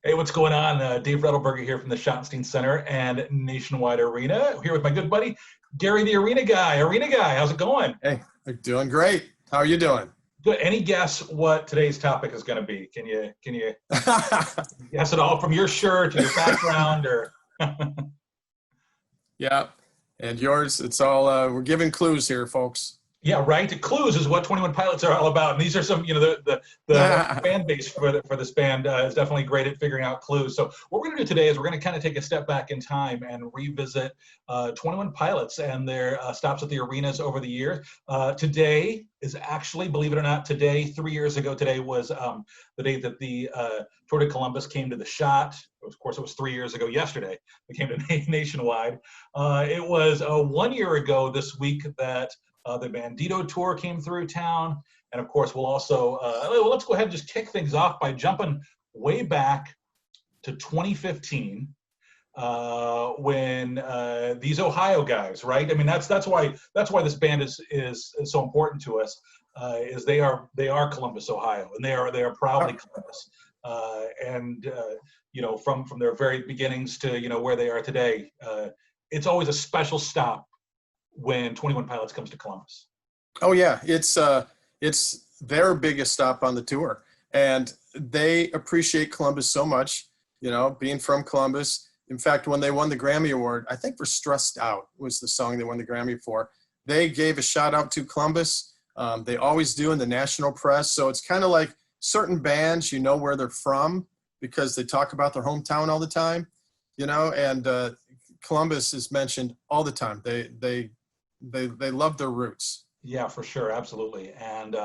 Hey, what's going on? Dave Redelberger here from the Schottenstein Center and Nationwide Arena. Here with my good buddy, Gary the Arena Guy. Arena Guy, how's it going? Hey, I'm doing great. How are you doing? Good. Any guess what today's topic is going to be? Can you guess it all from your shirt to your background or? Yeah, and yours, it's all, we're giving clues here, folks. Yeah, right. Clues is what 21 Pilots are all about, and these are some, the fan base for this band is definitely great at figuring out clues. So what we're going to do today is we're going to kind of take a step back in time and revisit 21 Pilots and their stops at the arenas over the years. Today is actually, believe it or not, today 3 years ago. Today was the day that the Tour de Columbus came to the Schott. Of course, it was 3 years ago yesterday. It came to Nationwide. It was 1 year ago this week that the Bandito Tour came through town. And of course, we'll also, let's go ahead and just kick things off by jumping way back to 2015 when these Ohio guys, right? I mean, that's why this band is so important to us, is they are Columbus, Ohio, and they are proudly Columbus. From their very beginnings to, where they are today, it's always a special stop when 21 Pilots comes to Columbus. Oh yeah, it's their biggest stop on the tour, and they appreciate Columbus so much, being from Columbus. In fact, when they won the Grammy Award, I think for Stressed Out was the song they won the Grammy for, they gave a shout out to Columbus. They always do in the national press. So it's kind of like certain bands, where they're from because they talk about their hometown all the time, and Columbus is mentioned all the time. They love their roots. Yeah, for sure. Absolutely. And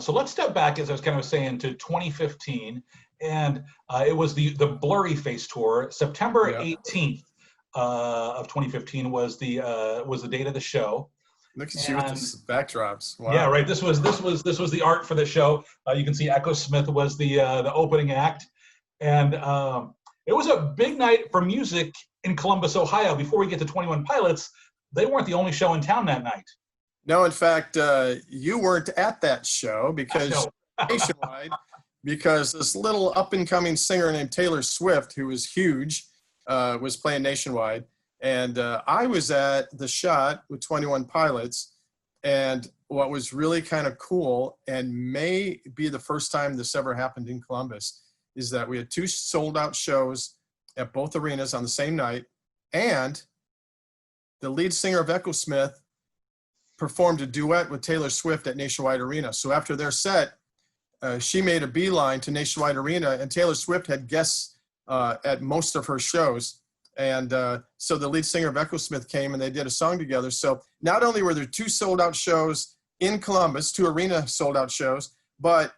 so let's step back, as I was kind of saying, to 2015. And it was the Blurry Face Tour. September 18th of 2015 was the date of the show. Look at you with these backdrops. Wow. Yeah, right. This was the art for the show. You can see Echo Smith was the opening act. And it was a big night for music in Columbus, Ohio. Before we get to 21 Pilots, they weren't the only show in town that night. No, in fact, you weren't at that show because Nationwide, because this little up-and-coming singer named Taylor Swift, who was huge, was playing Nationwide. And I was at the Schott with 21 Pilots. And what was really kind of cool, and may be the first time this ever happened in Columbus, is that we had two sold-out shows at both arenas on the same night, and the lead singer of Echo Smith performed a duet with Taylor Swift at Nationwide Arena. So after their set, she made a beeline to Nationwide Arena, and Taylor Swift had guests at most of her shows. And so the lead singer of Echo Smith came and they did a song together. So not only were there two sold out shows in Columbus, two arena sold out shows, but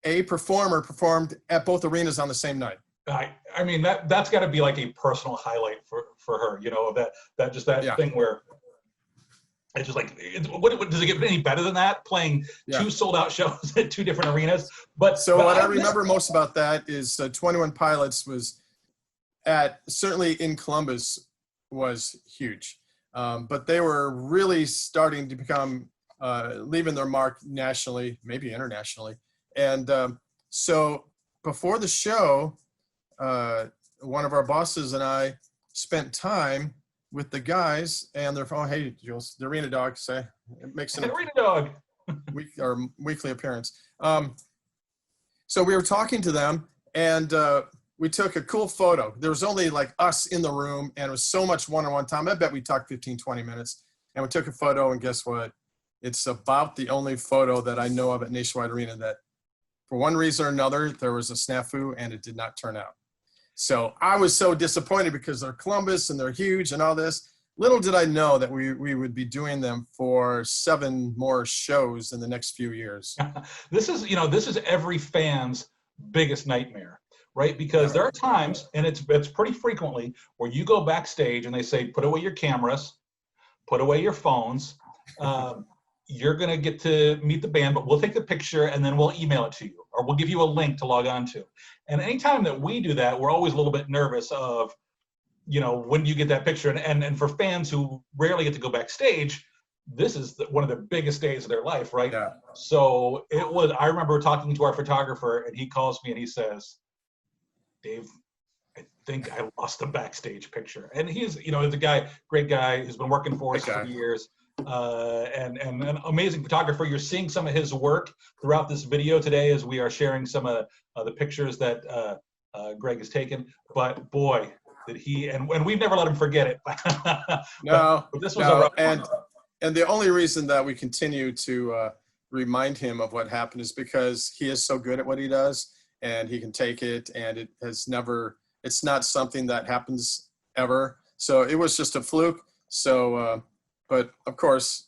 a performer performed at both arenas on the same night. I mean, that's got to be like a personal highlight for her, that thing where it's just like, what does it get any better than that? Playing two sold out shows at two different arenas. But what I remember most about that is 21 Pilots was certainly in Columbus was huge. But they were really starting to become, leaving their mark nationally, maybe internationally. And so before the show, one of our bosses and I spent time with the guys, and they're, oh, hey, Jules, the Arena Dog, say, it makes an Arena Dog weekly appearance. So we were talking to them, and we took a cool photo. There was only like us in the room, and it was so much one-on-one time. I bet we talked 15, 20 minutes, and we took a photo, and guess what? It's about the only photo that I know of at Nationwide Arena that, for one reason or another, there was a snafu, and it did not turn out. So I was so disappointed because they're Columbus and they're huge and all this. Little did I know that we would be doing them for 7 more shows in the next few years. This is every fan's biggest nightmare, right? Because there are times, and it's pretty frequently, where you go backstage and they say, put away your cameras, put away your phones. You're going to get to meet the band, but we'll take the picture and then we'll email it to you, or we'll give you a link to log on to. And anytime that we do that, we're always a little bit nervous of, when do you get that picture? And for fans who rarely get to go backstage, this is one of the biggest days of their life, right? Yeah. So I remember talking to our photographer, and he calls me and he says, Dave, I think I lost the backstage picture. And he's, he's a guy, great guy, who's been working for us for years, and an amazing photographer. You're seeing some of his work throughout this video today as we are sharing some of the pictures that Greg has taken. But boy, did he, and we've never let him forget it. No, but this was a rough one. And the only reason that we continue to remind him of what happened is because he is so good at what he does, and he can take it, and it's not something that happens ever. So it was just a fluke. So, but of course,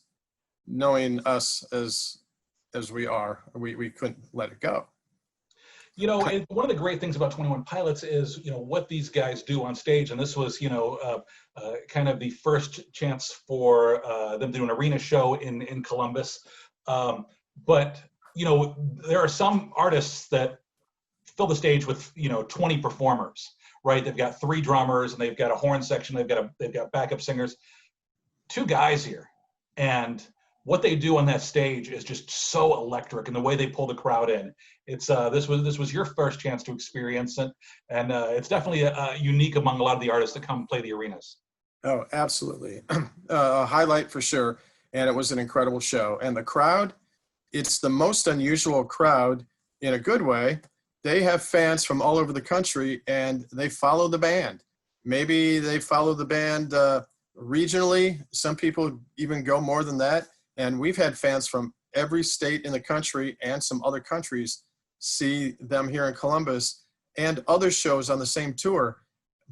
knowing us as we are, we couldn't let it go. One of the great things about 21 Pilots is, what these guys do on stage. And this was, kind of the first chance for them to do an arena show in Columbus. But, there are some artists that fill the stage with, 20 performers, right? They've got 3 drummers and they've got a horn section. They've got backup singers, 2 guys here. And what they do on that stage is just so electric, and the way they pull the crowd in. It's this was your first chance to experience it, and it's definitely unique among a lot of the artists that come play the arenas. Oh, absolutely, a highlight for sure, and it was an incredible show. And the crowd, it's the most unusual crowd in a good way. They have fans from all over the country, and they follow the band. Maybe they follow the band regionally. Some people even go more than that. And we've had fans from every state in the country and some other countries see them here in Columbus and other shows on the same tour.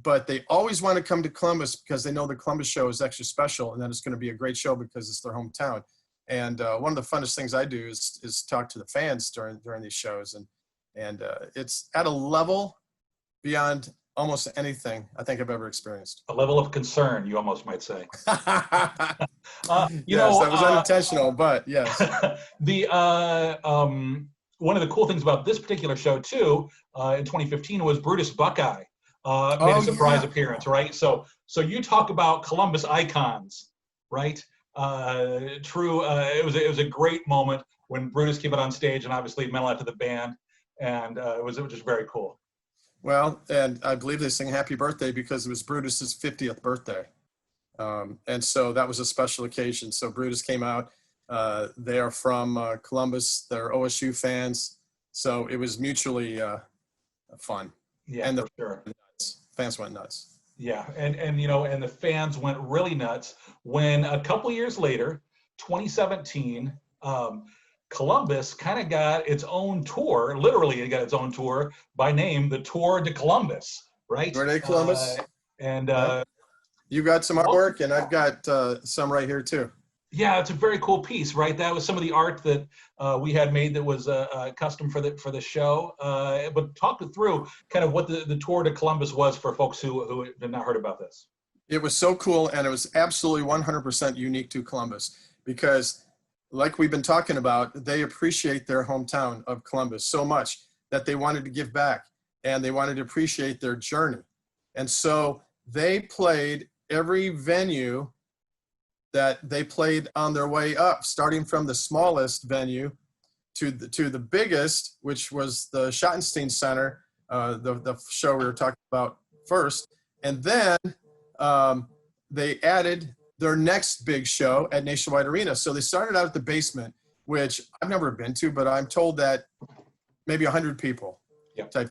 But they always want to come to Columbus because they know the Columbus show is extra special and that it's going to be a great show because it's their hometown. And one of the funnest things I do is talk to the fans during these shows. And it's at a level beyond almost anything I think I've ever experienced. A level of concern, you almost might say. Yes, that was unintentional, but yes. One of the cool things about this particular show too, in 2015, was Brutus Buckeye made a surprise appearance, right? So you talk about Columbus icons, right? True. It was a great moment when Brutus came out on stage, and obviously it meant a lot to the band, and it was just very cool. Well, and I believe they sing happy birthday because it was Brutus's 50th birthday. And so that was a special occasion. So Brutus came out. They are from Columbus. They're OSU fans. So it was mutually fun. Yeah, and fans went nuts. Yeah, and the fans went really nuts when a couple years later, 2017, Columbus kind of got its own tour. Literally, it got its own tour by name, the Tour de Columbus, right? Tour de Columbus. You got some artwork, and I've got some right here too. Yeah, it's a very cool piece, right? That was some of the art that we had made that was custom for the show. But talk through kind of what the Tour de Columbus was for folks who had not heard about this. It was so cool, and it was absolutely 100% unique to Columbus because, like we've been talking about, they appreciate their hometown of Columbus so much that they wanted to give back, and they wanted to appreciate their journey. And so they played every venue that they played on their way up, starting from the smallest venue to the biggest, which was the Schottenstein Center, the show we were talking about first. And then they added their next big show at Nationwide Arena. So they started out at the basement, which I've never been to, but I'm told that maybe 100 people. Yep.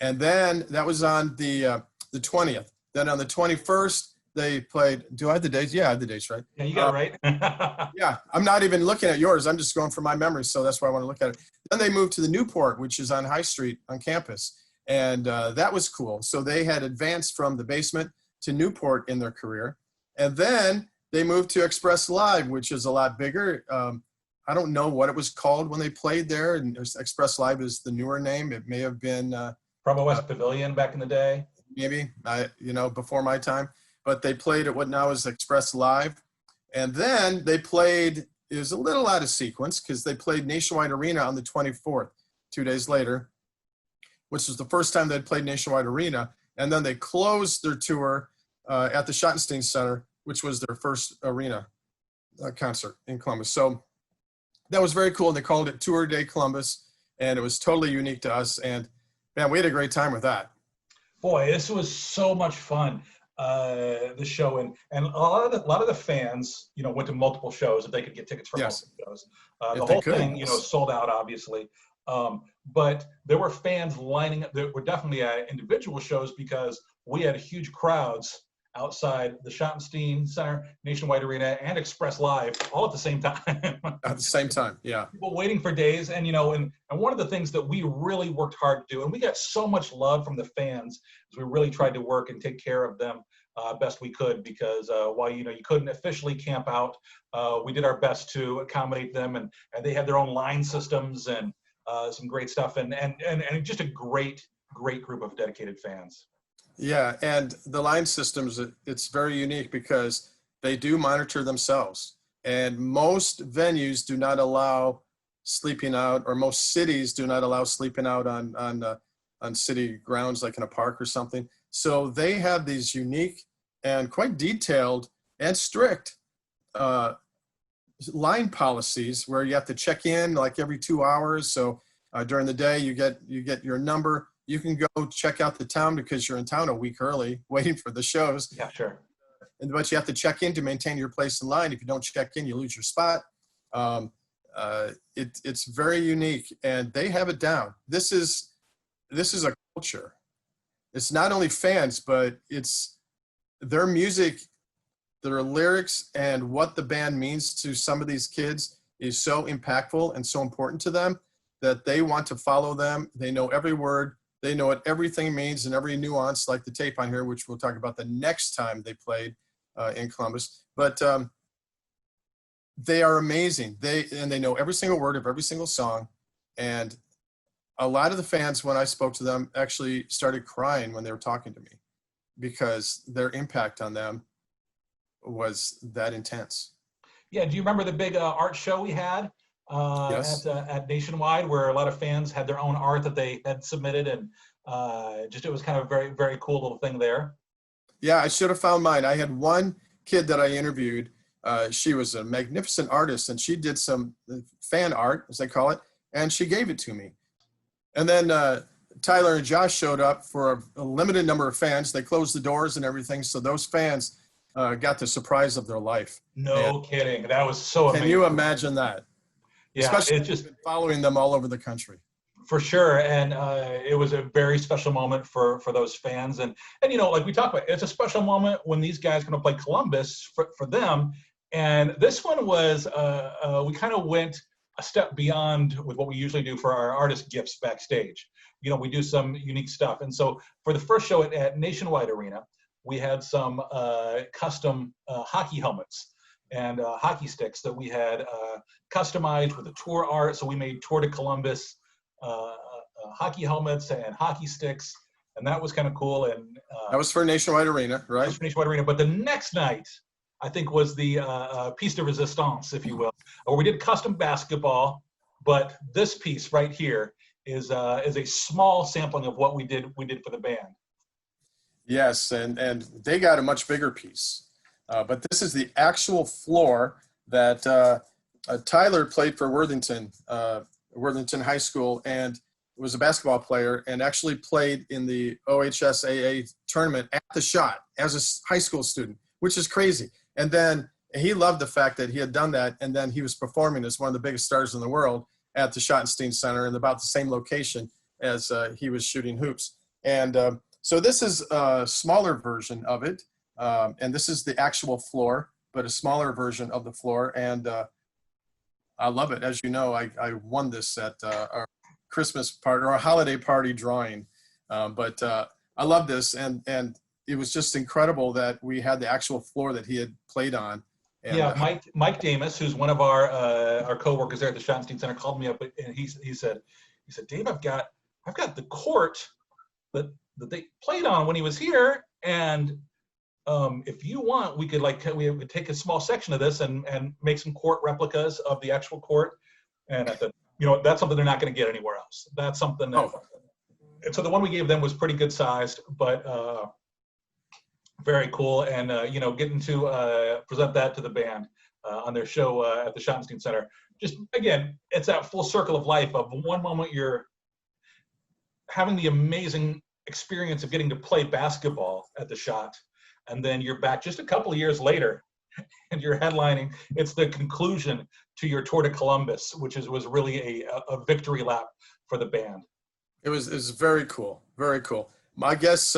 And then that was on the 20th. Then on the 21st, they played, do I have the dates? Yeah, I have the dates, right? Yeah, you got it right. Yeah, I'm not even looking at yours. I'm just going from my memory, so that's why I want to look at it. Then they moved to the Newport, which is on High Street on campus, and that was cool. So they had advanced from the basement to Newport in their career. And then they moved to Express Live, which is a lot bigger. I don't know what it was called when they played there. And Express Live is the newer name. It may have been Promo West Pavilion back in the day. Maybe, before my time. But they played at what now is Express Live. And then they played, it was a little out of sequence because they played Nationwide Arena on the 24th, 2 days later, which was the first time they'd played Nationwide Arena. And then they closed their tour at the Schottenstein Center, which was their first arena concert in Columbus. So that was very cool. And they called it Tour de Columbus, and it was totally unique to us. And man, we had a great time with that. Boy, this was so much fun. The show, and a lot of the fans, went to multiple shows if they could get tickets for Yes, multiple shows. The if they whole could. thing, sold out obviously. But there were fans lining up. There were definitely individual shows because we had huge crowds outside the Schottenstein Center Nationwide Arena and Express Live all at the same time. At the same time, yeah. People waiting for days, and one of the things that we really worked hard to do, and we got so much love from the fans, is we really tried to work and take care of them best we could, because while you couldn't officially camp out, we did our best to accommodate them, and they had their own line systems and some great stuff, and just a great group of dedicated fans. Yeah, and the line systems, it's very unique because they do monitor themselves. And most venues do not allow sleeping out, or most cities do not allow sleeping out on city grounds, like in a park or something. So they have these unique and quite detailed and strict line policies where you have to check in like every 2 hours. So during the day, you get your number. You can go check out the town because you're in town a week early, waiting for the shows. Yeah, sure. But you have to check in to maintain your place in line. If you don't check in, you lose your spot. It's very unique, and they have it down. This is a culture. It's not only fans, but it's their music, their lyrics, and what the band means to some of these kids is so impactful and so important to them that they want to follow them. They know every word. They know what everything means and every nuance, like the tape on here, which we'll talk about the next time they played in Columbus. But they are amazing. They know every single word of every single song. And a lot of the fans, when I spoke to them, actually started crying when they were talking to me because their impact on them was that intense. Yeah, do you remember the big art show we had Yes. at Nationwide, where a lot of fans had their own art that they had submitted, and it was kind of a very, very cool little thing there. Yeah, I should have found mine. I had one kid that I interviewed. She was a magnificent artist, and she did some fan art, as they call it, and she gave it to me. And then Tyler and Josh showed up for a limited number of fans. They closed the doors and everything, so those fans got the surprise of their life. No kidding. That was so amazing. Can you imagine that? Yeah, especially it's just following them all over the country. For sure, and it was a very special moment for those fans, and like we talked about, it's a special moment when these guys going to play Columbus for them, and this one was we kind of went a step beyond with what we usually do for our artist gifts backstage. We do some unique stuff, and so for the first show at Nationwide Arena, we had some custom hockey helmets and hockey sticks that we had customized with the tour art. So we made Tour de Columbus hockey helmets and hockey sticks, and that was kind of cool. And that was for Nationwide Arena, right? That was for Nationwide Arena. But the next night, I think, was the piece de resistance, if you will, where we did custom basketball. But this piece right here is a small sampling of what we did for the band. Yes, and they got a much bigger piece. But this is the actual floor that Tyler played for Worthington High School, and was a basketball player, and actually played in the OHSAA tournament at the Schott as a high school student, which is crazy. And then he loved the fact that he had done that, and then he was performing as one of the biggest stars in the world at the Schottenstein Center in about the same location as he was shooting hoops. And so this is a smaller version of it. And this is the actual floor, but a smaller version of the floor. And I love it. As you know, I won this at our Christmas party or a holiday party drawing. But I love this. And it was just incredible that we had the actual floor that he had played on. And, yeah, Mike Damus, who's one of our coworkers there at the Schottenstein Center, called me up, and he said, Dave, I've got the court that they played on when he was here, and if you want, we would take a small section of this and make some court replicas of the actual court. And I thought, that's something they're not going to get anywhere else. That's something that, and so the one we gave them was pretty good sized, but very cool. And getting to present that to the band on their show at the Schottenstein Center. Just again, it's that full circle of life of one moment you're having the amazing experience of getting to play basketball at the Schott, and then you're back just a couple of years later, and you're headlining. It's the conclusion to your tour to Columbus, which was really a victory lap for the band. It was very cool, very cool. I guess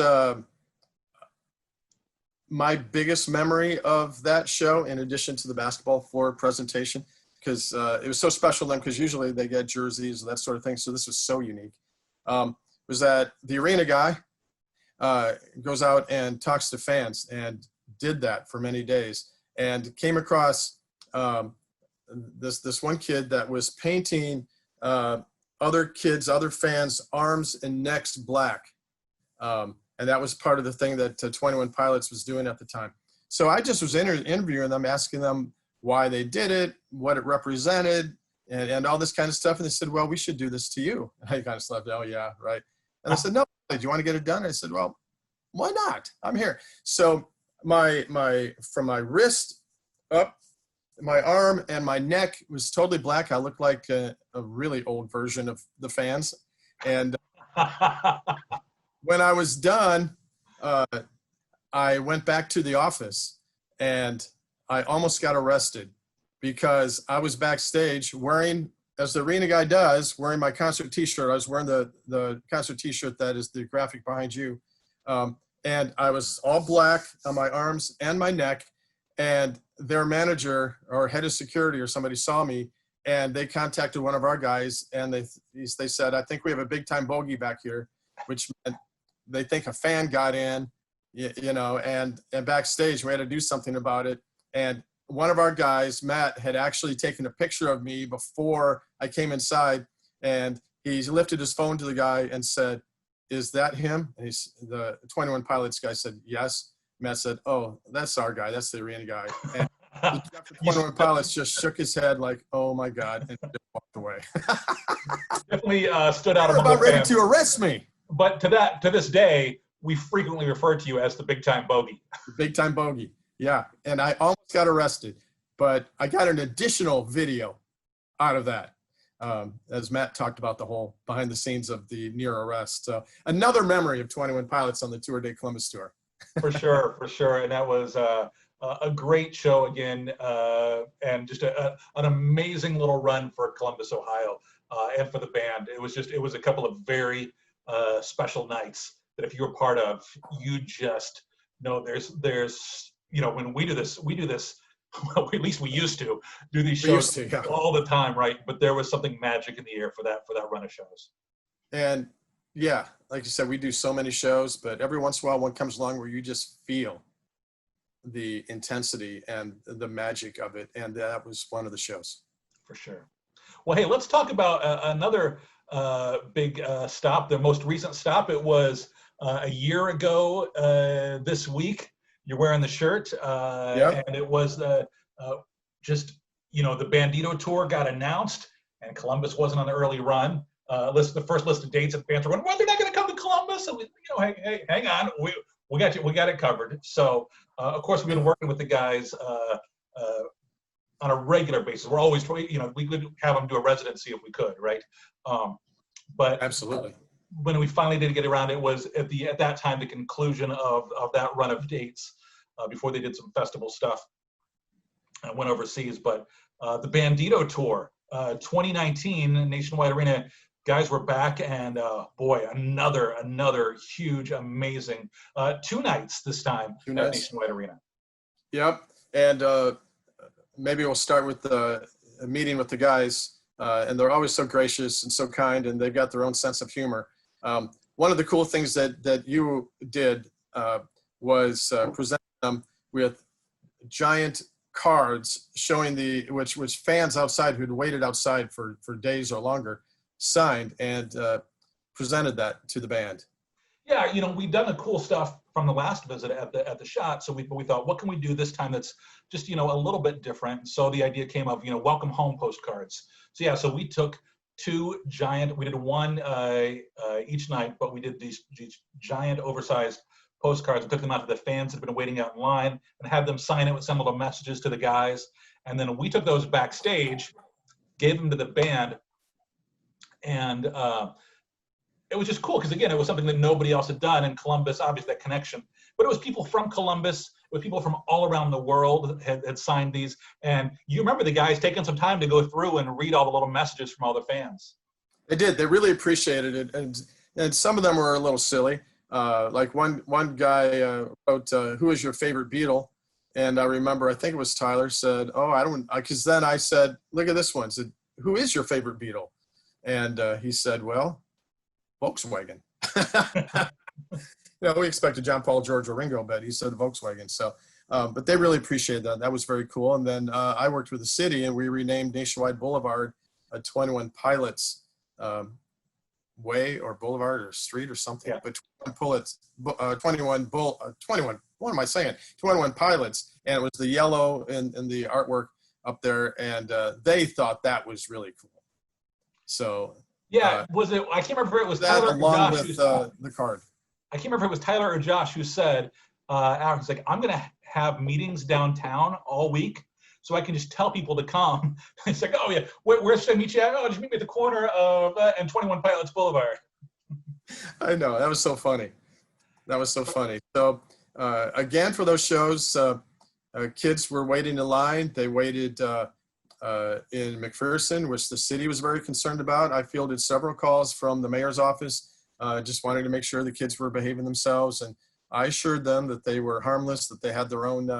my biggest memory of that show, in addition to the basketball floor presentation, because it was so special to them, because usually they get jerseys and that sort of thing, so this was so unique, was that the arena guy goes out and talks to fans, and did that for many days, and came across this one kid that was painting other fans' arms and necks black. And that was part of the thing that 21 Pilots was doing at the time. So I just was interviewing them, asking them why they did it, what it represented, and all this kind of stuff. And they said, well, we should do this to you. And I kind of slapped, oh, yeah, right. And I said, no, do you want to get it done? And I said, well, why not? I'm here. So from my wrist up, my arm and my neck was totally black. I looked like a really old version of the fans. And when I was done, I went back to the office, and I almost got arrested because I was backstage wearing, as the arena guy does, wearing my concert t-shirt. I was wearing the concert t-shirt that is the graphic behind you. And I was all black on my arms and my neck, and their manager or head of security or somebody saw me, and they contacted one of our guys, and they said, I think we have a big time bogey back here, which meant they think a fan got in, you know, and backstage we had to do something about it. And one of our guys, Matt, had actually taken a picture of me before I came inside, and he lifted his phone to the guy and said, is that him? And the 21 Pilots guy said, yes. Matt said, oh, that's our guy. That's the arena guy. And the 21 Pilots just shook his head like, oh my God, and just walked away. Definitely stood out. They were about ready to arrest me. But to this day, we frequently refer to you as the big time bogey. The big time bogey, yeah. And I almost got arrested, but I got an additional video out of that. As Matt talked about the whole behind the scenes of the near arrest. So another memory of 21 Pilots on the Tour de Columbus tour. For sure, for sure. And that was a great show again, and just an amazing little run for Columbus, Ohio, and for the band. It was a couple of very special nights that if you were part of, you just know there's you know, when we do this, well, at least we used to do these shows all the time, right? But there was something magic in the air for that run of shows. And yeah, like you said, we do so many shows, but every once in a while one comes along where you just feel the intensity and the magic of it. And that was one of the shows. For sure. Well, hey, let's talk about another big stop, the most recent stop. It was a year ago this week. You're wearing the shirt, yep. And it was just, you know, the Bandito tour got announced, and Columbus wasn't on the early run. The first list of dates, and fans were going, well, they're not going to come to Columbus. And we, you know, hey, hang on, we got you, we got it covered. So, of course, we've been working with the guys on a regular basis. We're always, you know, we could have them do a residency if we could, right? But absolutely. When we finally did get around, it was at that time the conclusion of that run of dates before they did some festival stuff and went overseas. But the Bandito tour, 2019 Nationwide Arena, guys were back, and boy, another huge, amazing 2 nights this time at Nationwide Arena. Yep, and maybe we'll start with the meeting with the guys, and they're always so gracious and so kind, and they've got their own sense of humor. One of the cool things that you did was present them with giant cards showing which fans outside who'd waited outside for days or longer signed, and presented that to the band. Yeah, you know, we've done the cool stuff from the last visit at the Schott, so we thought, what can we do this time that's just, you know, a little bit different? So the idea came of, you know, welcome home postcards. So yeah, so we took 2 giant, we did 1 each night, but we did these giant oversized postcards and took them out to the fans that had been waiting out in line and had them sign it with some of the messages to the guys. And then we took those backstage, gave them to the band, and it was just cool because, again, it was something that nobody else had done in Columbus, obviously that connection. But it was people from Columbus, it was people from all around the world had signed these. And you remember the guys taking some time to go through and read all the little messages from all the fans. They did. They really appreciated it. And some of them were a little silly. Like one guy wrote, "Who is your favorite Beatle?" And I remember, I think it was Tyler, said, "Oh, I don't," because then I said, "Look at this one." I said, "Who is your favorite Beatle?" And he said, "Well, Volkswagen." We expected John, Paul, George, or Ringo, but he said Volkswagen. So, but they really appreciated that. That was very cool. And then I worked with the city, and we renamed Nationwide Boulevard 21 Pilots Way or Boulevard or Street or something. Yeah. But 21 what am I saying? 21 Pilots, and it was the yellow and the artwork up there, and they thought that was really cool. So yeah, was it? I can't remember if it was Tyler or along Josh with the card. I can't remember if it was Tyler or Josh who said, Alex, like, I'm gonna have meetings downtown all week, so I can just tell people to come. It's like, oh yeah, where should I meet you at? Oh, just meet me at the corner of and 21 Pilots Boulevard. I know, that was so funny. That was so funny. So again, for those shows, kids were waiting in line. They waited in McPherson, which the city was very concerned about. I fielded several calls from the mayor's office, just wanting to make sure the kids were behaving themselves. And I assured them that they were harmless, that they had their own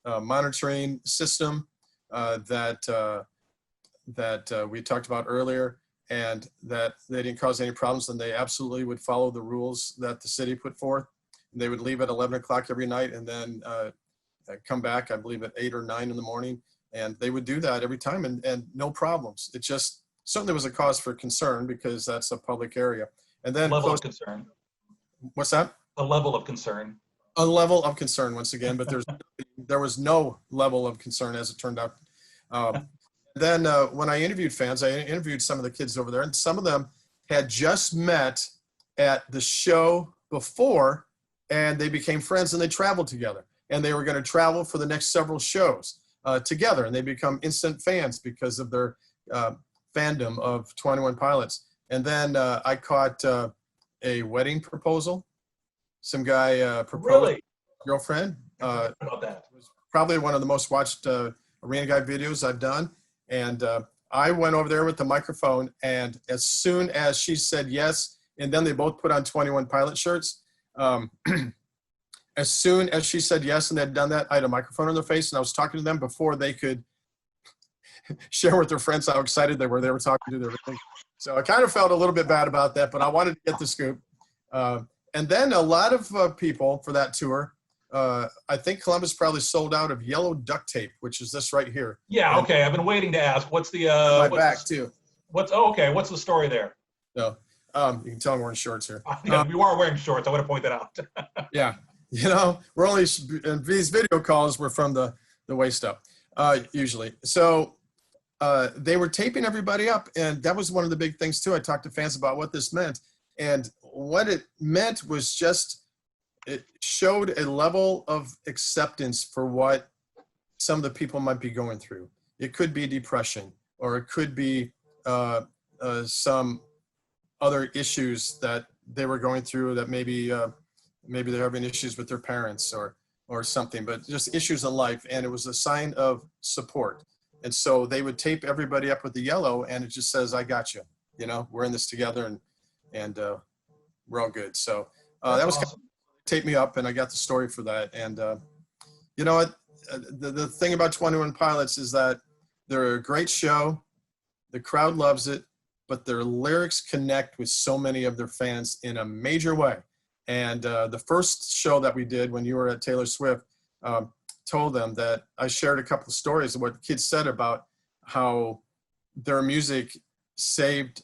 monitoring system that we talked about earlier, and that they didn't cause any problems, and they absolutely would follow the rules that the city put forth. And they would leave at 11 o'clock every night and then come back, I believe, at 8 or 9 in the morning. And they would do that every time, and no problems. It just certainly was a cause for concern because that's a public area. And then level of concern. What's that? A level of concern. A level of concern once again, but there was no level of concern as it turned out. Then when I interviewed fans, I interviewed some of the kids over there, and some of them had just met at the show before, and they became friends, and they traveled together, and they were going to travel for the next several shows together, and they become instant fans because of their fandom of 21 Pilots. And then I caught a wedding proposal. Some guy proposed really? to his girlfriend. About that. It was probably one of the most watched Arena Guy videos I've done. And I went over there with the microphone, and as soon as she said yes, and then they both put on 21 Pilot shirts, as soon as she said yes and they'd done that, I had a microphone on their face, and I was talking to them before they could share with their friends how excited they were. They were talking to their everything. So I kind of felt a little bit bad about that, but I wanted to get the scoop. And then a lot of people for that tour, I think Columbus probably sold out of yellow duct tape, which is this right here. Yeah, okay. I've been waiting to ask. What's the my back too? Okay. What's the story there? So you can tell I'm wearing shorts here. Yeah, you are wearing shorts. I want to point that out. Yeah, we're only these video calls were from the waist up usually. So they were taping everybody up, and that was one of the big things too. I talked to fans about what this meant, and what it meant was just it showed a level of acceptance for what some of the people might be going through. It could be depression, or it could be some other issues that they were going through, that maybe they're having issues with their parents or something, but just issues in life. And it was a sign of support. And so they would tape everybody up with the yellow, and it just says, "I got you. We're in this together, and we're all good." So that was awesome. Kind of tape me up, and I got the story for that. And you know what? The thing about 21 Pilots is that they're a great show. The crowd loves it, but their lyrics connect with so many of their fans in a major way. And the first show that we did when you were at Taylor Swift, told them that I shared a couple of stories of what kids said about how their music saved.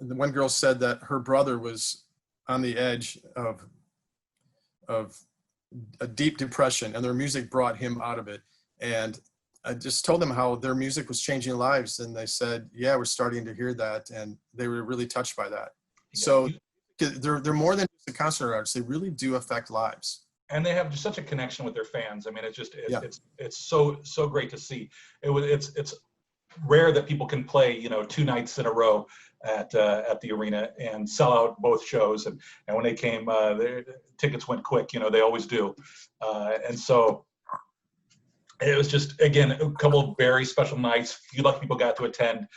The one girl said that her brother was on the edge of a deep depression, and their music brought him out of it. And I just told them how their music was changing lives, and they said, "Yeah, we're starting to hear that," and they were really touched by that. So they're more than just a concert artist; they really do affect lives. And they have just such a connection with their fans. I mean, it's so great to see. It's rare that people can play, 2 nights in a row at the arena and sell out both shows. And when they came, the tickets went quick. They always do. And so it was just, again, a couple of very special nights. A few lucky people got to attend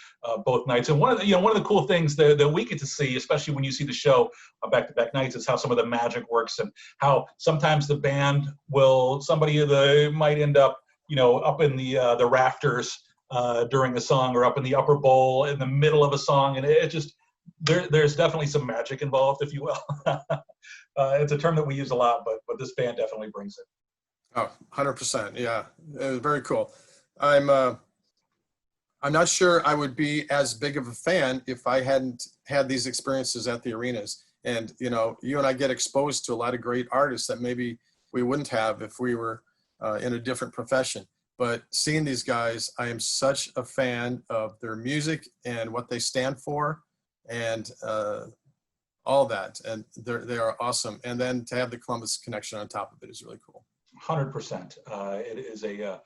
both nights. And one of the cool things that we get to see, especially when you see the show back-to-back nights, is how some of the magic works, and how sometimes the band somebody might end up, up in the rafters during a song, or up in the upper bowl in the middle of a song, and it just there's definitely some magic involved, if you will. It's a term that we use a lot, but this band definitely brings it. Oh, 100%. Yeah, it was very cool. I'm not sure I would be as big of a fan if I hadn't had these experiences at the arenas. And, you and I get exposed to a lot of great artists that maybe we wouldn't have if we were in a different profession. But seeing these guys, I am such a fan of their music and what they stand for, and all that. And they are awesome. And then to have the Columbus connection on top of it is really cool. 100%. It is a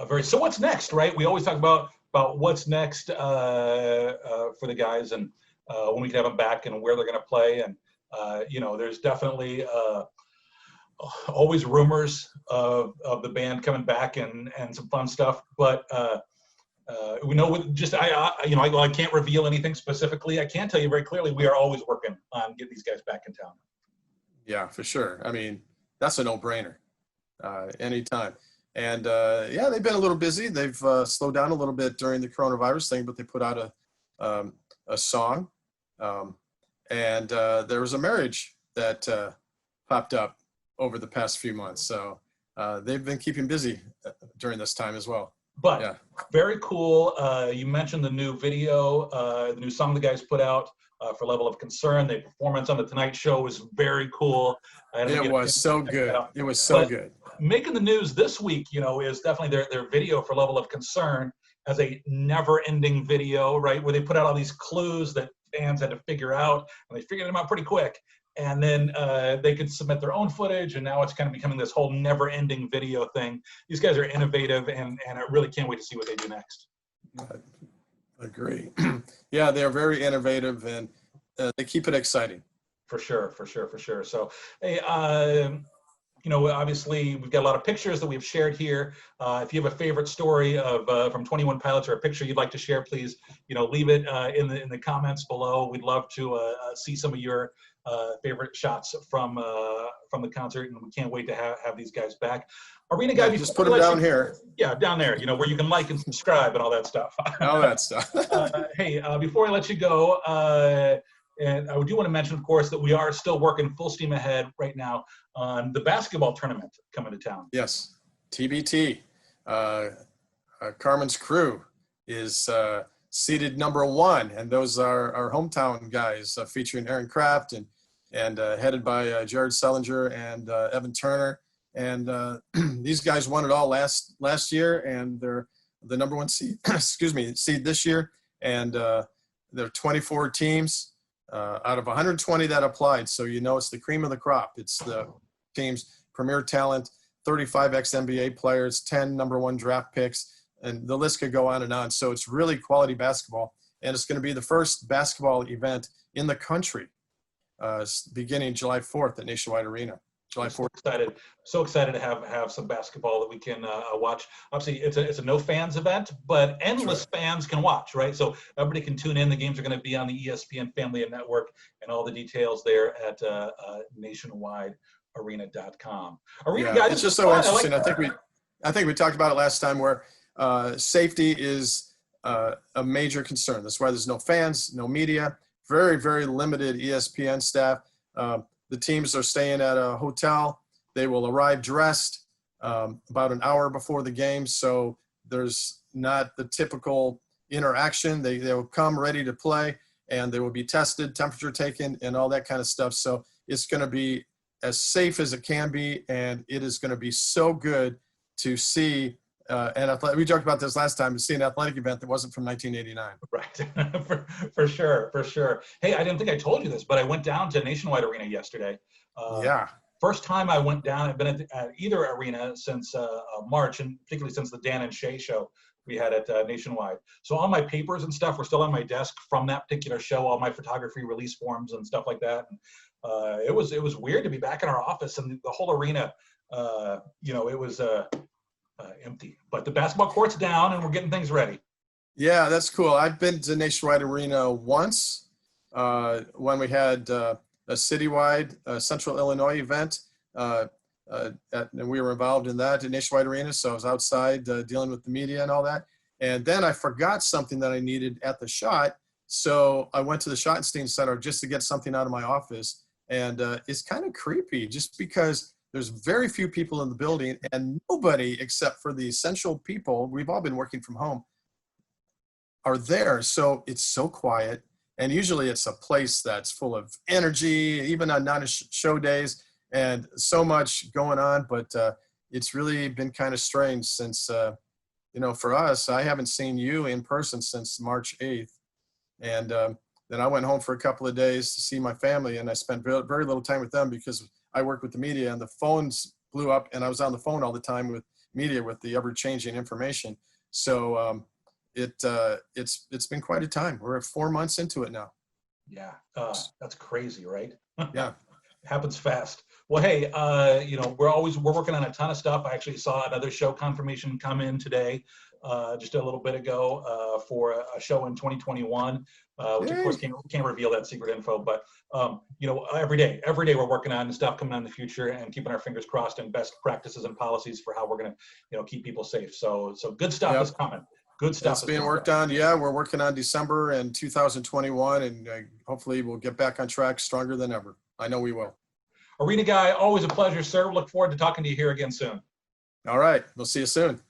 very, so what's next, right? We always talk about what's next for the guys, and when we can have them back and where they're going to play. And, there's definitely always rumors of the band coming back and some fun stuff. But we know I can't reveal anything specifically. I can tell you very clearly, we are always working on getting these guys back in town. Yeah, for sure. I mean, that's a no-brainer. Anytime. And they've been a little busy. They've slowed down a little bit during the coronavirus thing, but they put out a song. And there was a marriage that popped up over the past few months. So they've been keeping busy during this time as well. But yeah, very cool. You mentioned the new video, the new song the guys put out for Level of Concern. The performance on the Tonight Show was very cool. It was so good. It was so good. Making the news this week, is definitely their video for Level of Concern as a never-ending video, right? Where they put out all these clues that fans had to figure out, and they figured them out pretty quick. And then they could submit their own footage, and now it's kind of becoming this whole never-ending video thing. These guys are innovative, and I really can't wait to see what they do next. I agree. Yeah, they're very innovative, and they keep it exciting. For sure. So, hey, obviously we've got a lot of pictures that we've shared here. If you have a favorite story from 21 Pilots, or a picture you'd like to share, please, leave it in the comments below. We'd love to see some of your favorite shots from the concert, and we can't wait to have these guys back. Arena guy, just put them down here. Yeah, down there, where you can like and subscribe and all that stuff. All that stuff. Hey, before I let you go, and I do want to mention, of course, that we are still working full steam ahead right now on the basketball tournament coming to town. Yes, TBT. Carmen's crew is seeded #1, and those are our hometown guys, featuring Aaron Kraft and headed by Jared Sellinger and Evan Turner. And these guys won it all last year, and they're the #1 seed. Seed this year, and there are 24 teams. Out of 120 that applied. So, it's the cream of the crop. It's the team's premier talent, 35 ex-NBA players, 10 #1 draft picks, and the list could go on and on. So it's really quality basketball. And it's going to be the first basketball event in the country beginning July 4th at Nationwide Arena. July 4th. So excited to have some basketball that we can watch. Obviously, it's a no fans event, but endless fans can watch, right? So everybody can tune in. The games are going to be on the ESPN Family Network, and all the details there at nationwidearena.com. Guys, it's just so interesting. I think we talked about it last time, where safety is a major concern. That's why there's no fans, no media, very, very limited ESPN staff. The teams are staying at a hotel. They will arrive dressed about an hour before the game, so there's not the typical interaction. They will come ready to play, and they will be tested, temperature taken, and all that kind of stuff. So it's going to be as safe as it can be, and it is going to be so good to see. We talked about this last time, to see an athletic event that wasn't from 1989. Right, for sure. Hey, I didn't think I told you this, but I went down to Nationwide Arena yesterday. First time I went down. I've been at either arena since March, and particularly since the Dan and Shay show we had at Nationwide. So all my papers and stuff were still on my desk from that particular show, all my photography release forms and stuff like that. And, it was weird to be back in our office, and the whole arena, it was empty. But the basketball court's down, and we're getting things ready. Yeah, that's cool. I've been to Nationwide Arena once when we had a citywide Central Illinois event, and we were involved in that at Nationwide Arena. So I was outside dealing with the media and all that. And then I forgot something that I needed at the Schott. So I went to the Schottenstein Center just to get something out of my office. And it's kind of creepy just because there's very few people in the building, and nobody except for the essential people, we've all been working from home, are there. So it's so quiet. And usually it's a place that's full of energy, even on non-show days, and so much going on. But it's really been kind of strange since, for us, I haven't seen you in person since March 8th. And then I went home for a couple of days to see my family, and I spent very little time with them because I work with the media, and the phones blew up, and I was on the phone all the time with media with the ever-changing information. So it's been quite a time. We're at 4 months into it now. Yeah, that's crazy, right? Yeah. Happens fast. Well, hey, we're working on a ton of stuff. I actually saw another show confirmation come in today, just a little bit ago, for a show in 2021, which of course can't reveal that secret info. But every day we're working on stuff coming on in the future and keeping our fingers crossed and best practices and policies for how we're going to keep people safe. So good stuff is coming. Good stuff. It's being worked on. Yeah, we're working on December and 2021, and hopefully we'll get back on track stronger than ever. I know we will. Arena Guy, always a pleasure, sir. Look forward to talking to you here again soon. All right. We'll see you soon.